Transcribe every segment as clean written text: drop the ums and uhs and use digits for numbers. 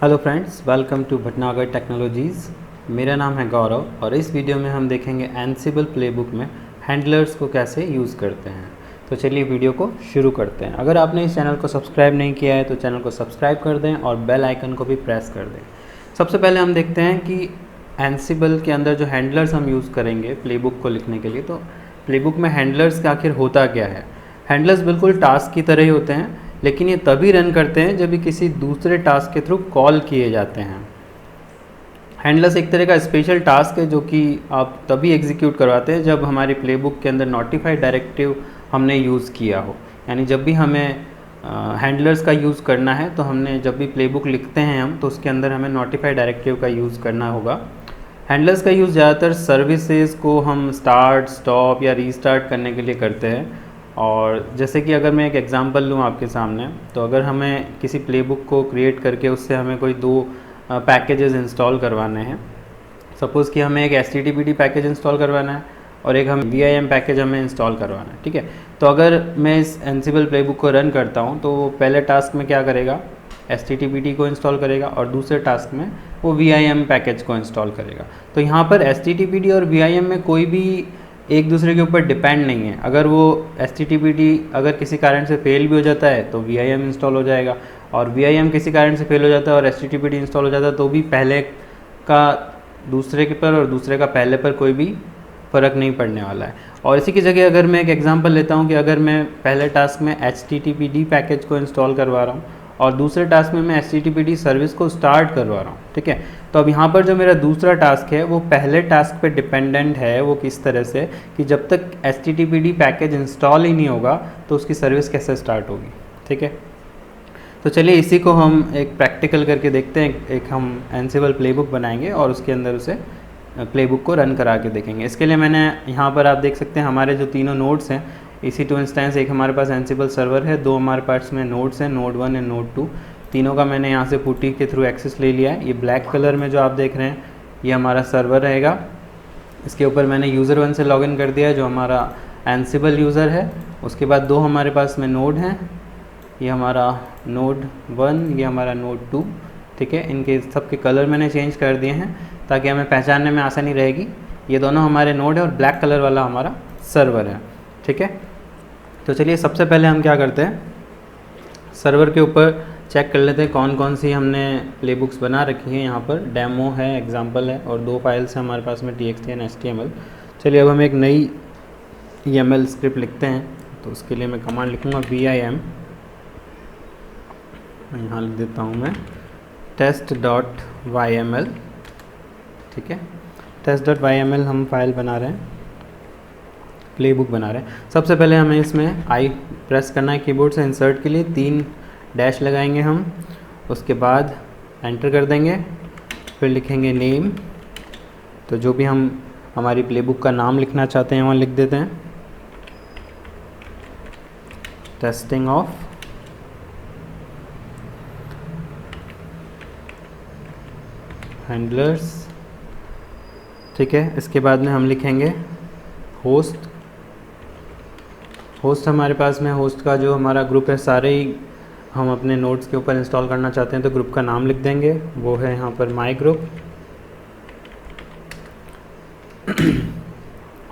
Hello friends, welcome to Bhatnagar technologies. मेरा नाम है गौरव और इस वीडियो में हम देखेंगे एनसिबल प्लेबुक में हैंडलर्स को कैसे यूज़ करते हैं। तो चलिए वीडियो को शुरू करते हैं। अगर आपने इस चैनल को सब्सक्राइब नहीं किया है तो चैनल को सब्सक्राइब कर दें और बेल आइकन को भी प्रेस कर दें। सबसे पहले हम देखते हैं कि एनसिबल के अंदर जो हैंडलर्स हम यूज़ करेंगे प्लेबुक को लिखने के लिए, तो प्लेबुक में हैंडलर्स का आखिर होता क्या है। हैंडलर्स बिल्कुल टास्क की तरह ही होते हैं, लेकिन ये तभी रन करते हैं जब भी किसी दूसरे टास्क के थ्रू कॉल किए जाते हैं। हैंडलर्स एक तरह का स्पेशल टास्क है जो कि आप तभी एग्जीक्यूट करवाते हैं जब हमारी प्लेबुक के अंदर नोटिफाइड डायरेक्टिव हमने यूज़ किया हो। यानी जब भी हमें हैंडलर्स का यूज़ करना है तो हमने जब भी प्लेबुक लिखते हैं हम, तो उसके अंदर हमें नोटिफाइड डायरेक्टिव का यूज़ करना होगा। हैंडलर्स का यूज़ ज़्यादातर सर्विसेज को हम स्टार्ट, स्टॉप या रीस्टार्ट करने के लिए करते हैं। और जैसे कि अगर मैं एक एग्जांपल लूँ आपके सामने, तो अगर हमें किसी प्लेबुक को क्रिएट करके उससे हमें कोई दो पैकेजेस इंस्टॉल करवाने हैं। सपोज़ कि हमें एक HTTPD पैकेज इंस्टॉल करवाना है और एक हम VIM पैकेज हमें इंस्टॉल करवाना है, ठीक है। तो अगर मैं इस एनसिबल प्लेबुक को रन करता हूँ तो वो पहले टास्क में क्या करेगा, HTTPD को इंस्टॉल करेगा और दूसरे टास्क में वो VIM पैकेज को इंस्टॉल करेगा। तो यहाँ पर HTTPD और VIM में कोई भी एक दूसरे के ऊपर डिपेंड नहीं है। अगर वो HTTPD अगर किसी कारण से फेल भी हो जाता है तो VIM इंस्टॉल हो जाएगा, और VIM किसी कारण से फेल हो जाता है और HTTPD इंस्टॉल हो जाता है तो भी पहले का दूसरे के पर और दूसरे का पहले पर कोई भी फ़र्क नहीं पड़ने वाला है। और इसी की जगह अगर मैं एक एग्जांपल लेता हूँ कि अगर मैं पहले टास्क में HTTPD पैकेज को इंस्टॉल करवा रहा हूँ और दूसरे टास्क में मैं HTTPD सर्विस को स्टार्ट करवा रहा हूँ, ठीक है। तो अब यहाँ पर जो मेरा दूसरा टास्क है वो पहले टास्क पे डिपेंडेंट है। वो किस तरह से कि जब तक HTTPD पैकेज इंस्टॉल ही नहीं होगा तो उसकी सर्विस कैसे स्टार्ट होगी, ठीक है। तो चलिए इसी को हम एक प्रैक्टिकल करके देखते हैं। एक हम एनसिबल प्लेबुक बनाएंगे और उसके अंदर उसे प्लेबुक को रन करा के देखेंगे। इसके लिए मैंने यहाँ पर आप देख सकते हैं हमारे जो तीनों नोड्स हैं EC2 इंस्टेंस, एक हमारे पास एनसिबल सर्वर है, दो हमारे पास में नोड्स हैं, नोड 1 एंड नोड 2। तीनों का मैंने यहाँ से पुटी के थ्रू एक्सेस ले लिया है। ये ब्लैक कलर में जो आप देख रहे हैं ये हमारा सर्वर रहेगा। इसके ऊपर मैंने यूज़र 1 से लॉगिन कर दिया है जो हमारा एनसिबल यूज़र है। उसके बाद दो हमारे पास में नोड हैं, ये हमारा नोड 1, ये हमारा नोड 2, ठीक है। इनके सबके कलर मैंने चेंज कर दिए हैं ताकि हमें पहचानने में आसानी रहेगी। ये दोनों हमारे नोड है और ब्लैक कलर वाला हमारा सर्वर है, ठीक है। तो चलिए सबसे पहले हम क्या करते हैं, सर्वर के ऊपर चेक कर लेते हैं कौन कौन सी हमने प्लेबुक्स बना रखी हैं। यहाँ पर डेमो है, एग्जाम्पल है और दो फाइल्स हैं हमारे पास में TXT एंड HTML। चलिए अब हम एक नई YAML स्क्रिप्ट लिखते हैं। तो उसके लिए मैं कमांड लिखूँगा VIM, यहाँ लिख देता हूँ मैं test.yml, ठीक है। test.yml हम फाइल बना रहे हैं, प्लेबुक बना रहे हैं। सबसे पहले हमें इसमें I प्रेस करना है कीबोर्ड से। इंसर्ट के लिए 3 डैश लगाएंगे हम, उसके बाद एंटर कर देंगे, फिर लिखेंगे नेम। तो जो भी हम हमारी प्लेबुक का नाम लिखना चाहते हैं वहाँ लिख देते हैं, टेस्टिंग ऑफ हैंडलर्स, ठीक है। इसके बाद में हम लिखेंगे होस्ट। होस्ट हमारे पास में होस्ट का जो हमारा ग्रुप है सारे ही हम अपने नोट्स के ऊपर इंस्टॉल करना चाहते हैं तो ग्रुप का नाम लिख देंगे, वो है यहाँ पर माई ग्रुप।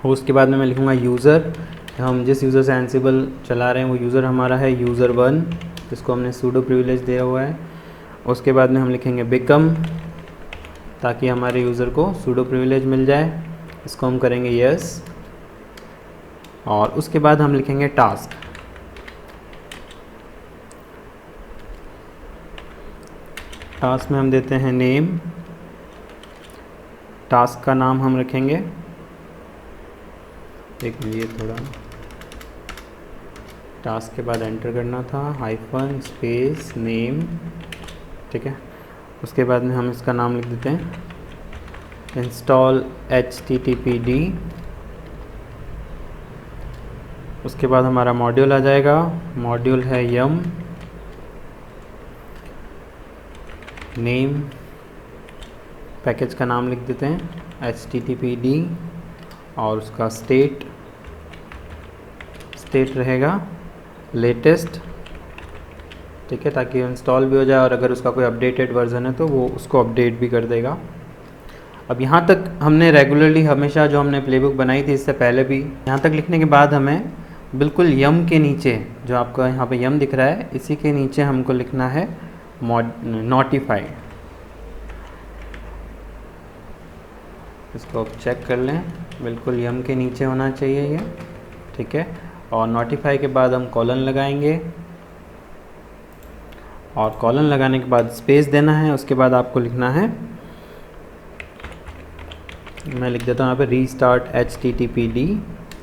होस्ट के बाद में मैं लिखूँगा यूज़र। हम जिस यूज़र से एनसिबल चला रहे हैं वो यूज़र हमारा है यूज़र 1, जिसको हमने सूडो प्रिविलेज दिया हुआ है। उसके बाद में हम लिखेंगे बिकम, ताकि हमारे यूज़र को सूडो प्रिविलेज मिल जाए। इसको हम करेंगे यस, और उसके बाद हम लिखेंगे टास्क। टास्क में हम देते हैं नेम, टास्क का नाम हम रखेंगे, एक मिनट ये थोड़ा, टास्क के बाद एंटर करना था, हाइफन स्पेस नेम, ठीक है। उसके बाद में हम इसका नाम लिख देते हैं इंस्टॉल HTTPD। उसके बाद हमारा मॉड्यूल आ जाएगा, मॉड्यूल है यम, नेम, पैकेज का नाम लिख देते हैं HTTPD, और उसका स्टेट रहेगा लेटेस्ट ठीक है, ताकि इंस्टॉल भी हो जाए और अगर उसका कोई अपडेटेड वर्जन है तो वो उसको अपडेट भी कर देगा। अब यहाँ तक हमने रेगुलरली हमेशा जो हमने प्लेबुक बनाई थी इससे पहले भी, यहाँ तक लिखने के बाद हमें बिल्कुल यम के नीचे जो आपका यहाँ पे यम दिख रहा है इसी के नीचे हमको लिखना है नोटिफाई। इसको आप चेक कर लें, बिल्कुल यम के नीचे होना चाहिए ये, ठीक है। और नोटिफाई के बाद हम कॉलन लगाएंगे और कॉलन लगाने के बाद स्पेस देना है। उसके बाद आपको लिखना है, मैं लिख देता हूँ यहाँ पे रीस्टार्ट HTTPD,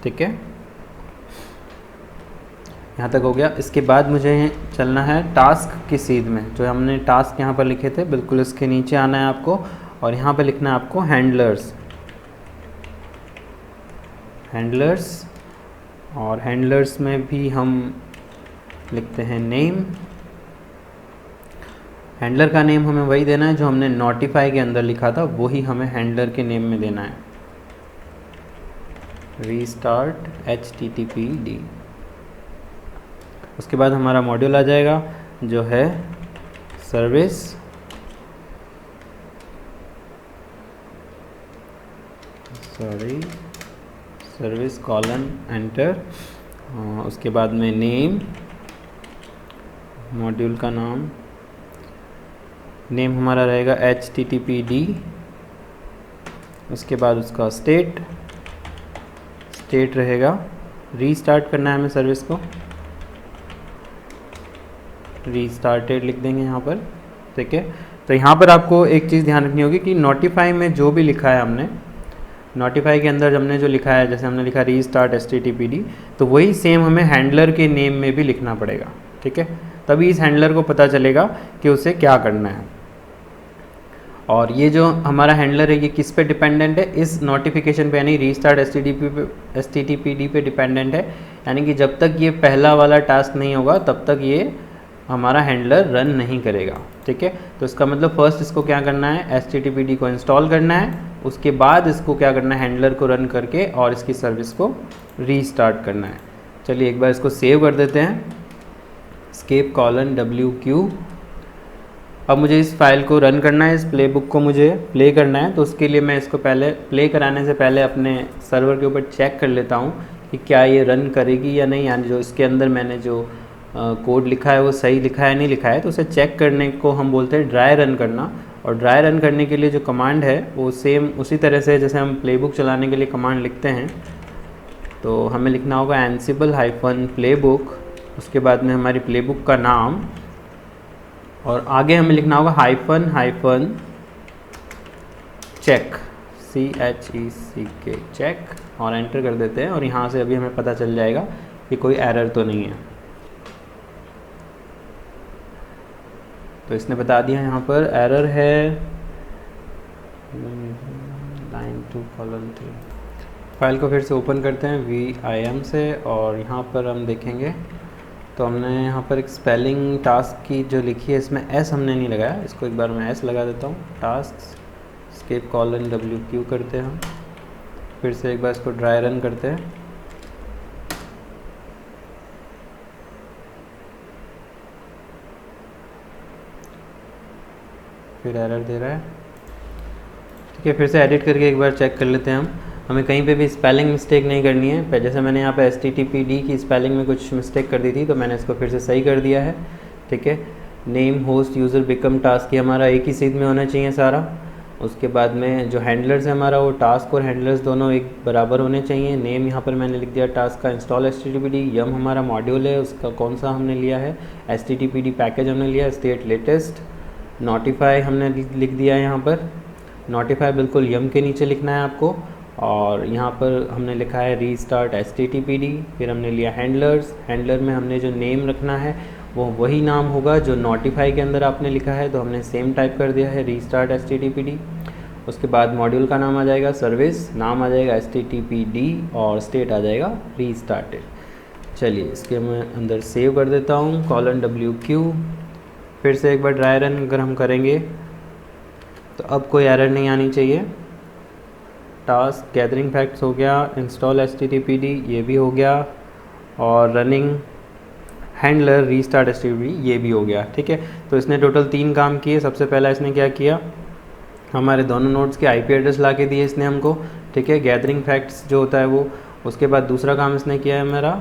ठीक है। यहाँ तक हो गया। इसके बाद मुझे चलना है टास्क की सीध में, जो हमने टास्क यहाँ पर लिखे थे बिल्कुल इसके नीचे आना है आपको और यहाँ पे लिखना है आपको हैंडलर्स। और हैंडलर्स में भी हम लिखते हैं नेम। हैंडलर का नेम हमें वही देना है जो हमने नोटिफाई के अंदर लिखा था, वही हमें हैंडलर के नेम में देना है, रीस्टार्ट HTTPD। उसके बाद हमारा मॉड्यूल आ जाएगा जो है सर्विस कॉलन एंटर। उसके बाद में नेम, मॉड्यूल का नाम, नेम हमारा रहेगा HTTPD। उसके बाद उसका स्टेट रहेगा, रीस्टार्ट करना है हमें सर्विस को, रीस्टार्टेड लिख देंगे यहाँ पर, ठीक है। तो यहाँ पर आपको एक चीज़ ध्यान रखनी होगी कि नोटिफाई में जो भी लिखा है हमने, नोटिफाई के अंदर हमने जो लिखा है, जैसे हमने लिखा रीस्टार्ट HTTPD, तो वही सेम हमें हैंडलर के नेम में भी लिखना पड़ेगा, ठीक है। तभी इस हैंडलर को पता चलेगा कि उसे क्या करना है। और ये जो हमारा हैंडलर है ये किस पे डिपेंडेंट है, इस नोटिफिकेशन पे, यानी रीस्टार्ट HTTPD पे डिपेंडेंट है। यानी कि जब तक ये पहला वाला टास्क नहीं होगा तब तक ये हमारा हैंडलर रन नहीं करेगा, ठीक है। तो इसका मतलब फर्स्ट इसको क्या करना है, HTTPD को इंस्टॉल करना है, उसके बाद इसको क्या करना है, हैंडलर को रन करके और इसकी सर्विस को रीस्टार्ट करना है। चलिए एक बार इसको सेव कर देते हैं, escape WQ। अब मुझे इस फाइल को रन करना है, इस प्लेबुक को मुझे प्ले करना है, तो उसके लिए मैं इसको पहले प्ले कराने से पहले अपने सर्वर के ऊपर चेक कर लेता हूँ कि क्या ये रन करेगी या नहीं, यानी जो इसके अंदर मैंने जो कोड लिखा है वो सही लिखा है नहीं लिखा है। तो उसे चेक करने को हम बोलते हैं ड्राई रन करना। और ड्राई रन करने के लिए जो कमांड है वो सेम उसी तरह से जैसे हम प्लेबुक चलाने के लिए कमांड लिखते हैं, तो हमें लिखना होगा ansible-playbook, उसके बाद में हमारी प्लेबुक का नाम और आगे हमें लिखना होगा हाइफन चेक, CHECK, चेक, और एंटर कर देते हैं। और यहाँ से अभी हमें पता चल जाएगा कि कोई एरर तो नहीं है। तो इसने बता दिया यहाँ पर एरर है लाइन 2:3। फाइल को फिर से ओपन करते हैं vim से और यहाँ पर हम देखेंगे तो हमने यहाँ पर एक स्पेलिंग टास्क की जो लिखी है इसमें S हमने नहीं लगाया, इसको एक बार मैं S लगा देता हूँ। टास्क escape WQ करते हैं हम, फिर से एक बार इसको ड्राई रन करते हैं। फिर एरर दे रहा है, ठीक है। फिर से एडिट करके एक बार चेक कर लेते हैं हम, हमें कहीं पे भी स्पेलिंग मिस्टेक नहीं करनी है। जैसे मैंने यहाँ पे HTTPD की स्पेलिंग में कुछ मिस्टेक कर दी थी तो मैंने इसको फिर से सही कर दिया है, ठीक है। Name, host, user, become, task, ये हमारा एक ही सीध में होना चाहिए सारा। उसके बाद में जो हैंडलर्स है हमारा, वो टास्क और हैंडलर्स दोनों एक बराबर होने चाहिए। नेम यहाँ पर मैंने लिख दिया टास्क का इंस्टॉल HTTPD। यम हमारा मॉड्यूल है, उसका कौन सा हमने लिया है, HTTPD पैकेज हमने लिया। State latest. नोटिफाई हमने लिख दिया है यहाँ पर, नोटिफाई बिल्कुल यम के नीचे लिखना है आपको। और यहाँ पर हमने लिखा है रीस्टार्ट HTTPD। फिर हमने लिया हैंडलर्स, हैंडलर में हमने जो नेम रखना है वो वही नाम होगा जो नोटिफाई के अंदर आपने लिखा है, तो हमने सेम टाइप कर दिया है रीस्टार्ट HTTPD। उसके बाद मॉड्यूल का नाम आ जाएगा सर्विस, नाम आ जाएगा HTTPD और स्टेट आ जाएगा रीस्टार्टेड। चलिए इसके मैं अंदर सेव कर देता हूँ $WQ। फिर से एक बार ड्राई रन अगर हम करेंगे तो अब कोई एरर नहीं आनी चाहिए। टास्क गैदरिंग फैक्ट्स हो गया, इंस्टॉल HTTPD ये भी हो गया, और रनिंग हैंडलर, रीस्टार्ट HTTP, ये भी हो गया। ठीक है, तो इसने टोटल 3 काम किए। सबसे पहला इसने क्या किया, हमारे दोनों नोड्स के IP एड्रेस ला के दिए इसने हमको। ठीक है, गैदरिंग फैक्ट्स जो होता है वो। उसके बाद दूसरा काम इसने किया है मेरा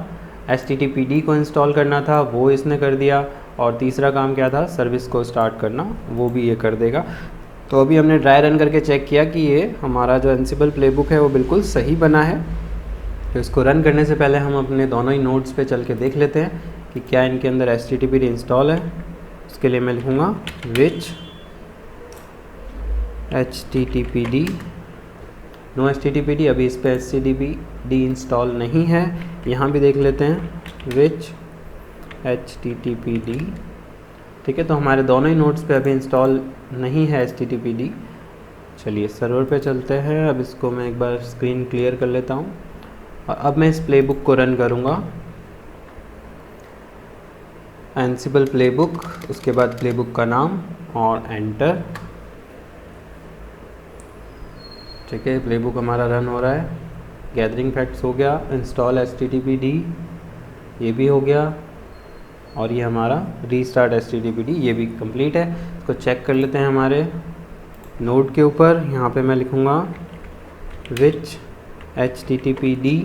HTTPD को इंस्टॉल करना था, वो इसने कर दिया। और तीसरा काम क्या था, सर्विस को स्टार्ट करना, वो भी ये कर देगा। तो अभी हमने ड्राई रन करके चेक किया कि ये हमारा जो एंसिबल प्लेबुक है वो बिल्कुल सही बना है। तो इसको रन करने से पहले हम अपने दोनों ही नोड्स पे चल के देख लेते हैं कि क्या इनके अंदर HTTPD इंस्टॉल है। उसके लिए मैं लिखूँगा विच HTTPD, नो HTTPD, अभी इस पर HTTPD इंस्टॉल नहीं है। यहाँ भी देख लेते हैं विच HTTPD। ठीक है, तो हमारे दोनों ही नोड्स पे अभी इंस्टॉल नहीं है HTTPD। चलिए सर्वर पे चलते हैं। अब इसको मैं एक बार स्क्रीन क्लियर कर लेता हूँ और अब मैं इस प्लेबुक को रन करूँगा, एंसिबल प्लेबुक, उसके बाद प्लेबुक का नाम और एंटर। ठीक है, प्लेबुक हमारा रन हो रहा है। गैदरिंग फैक्ट्स हो गया, इंस्टॉल HTTPD ये भी हो गया, और ये हमारा रीस्टार्ट HTTPD ये भी कंप्लीट है। इसको चेक कर लेते हैं हमारे नोड के ऊपर। यहाँ पे मैं लिखूँगा विच HTTPD,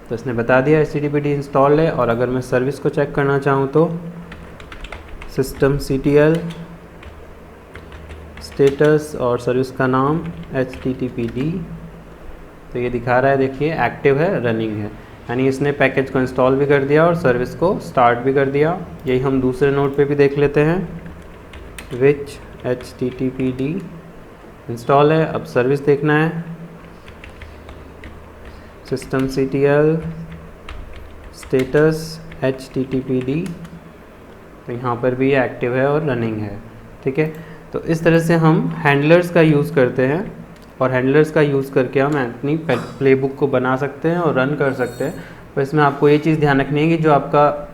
तो इसने बता दिया HTTPD इंस्टॉल है। और अगर मैं सर्विस को चेक करना चाहूँ तो systemctl स्टेटस और सर्विस का नाम HTTPD, तो ये दिखा रहा है, देखिए एक्टिव है, रनिंग है, यानी इसने पैकेज को इंस्टॉल भी कर दिया और सर्विस को स्टार्ट भी कर दिया। यही हम दूसरे नोड पे भी देख लेते हैं, विच HTTPD इंस्टॉल है। अब सर्विस देखना है, systemctl स्टेटस HTTPD, तो यहाँ पर भी एक्टिव है और रनिंग है। ठीक है, तो इस तरह से हम हैंडलर्स का यूज़ करते हैं और हैंडलर्स का यूज़ करके हम अपनी प्लेबुक को बना सकते हैं और रन कर सकते हैं। तो इसमें आपको ये चीज़ ध्यान रखनी है कि जो आपका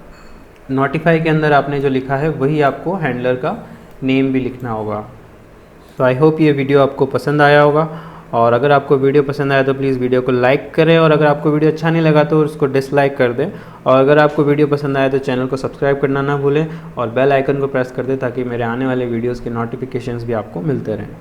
नोटिफाई के अंदर आपने जो लिखा है वही आपको हैंडलर का नेम भी लिखना होगा। तो आई होप ये वीडियो आपको पसंद आया होगा, और अगर आपको वीडियो पसंद आया तो प्लीज़ वीडियो को लाइक करें, और अगर आपको वीडियो अच्छा नहीं लगा तो उसको डिसलाइक कर दें। और अगर आपको वीडियो पसंद आया तो चैनल को सब्सक्राइब करना ना भूलें और बेल आइकन को प्रेस कर दें ताकि मेरे आने वाले वीडियोज़ के नोटिफिकेशंस भी आपको मिलते रहें।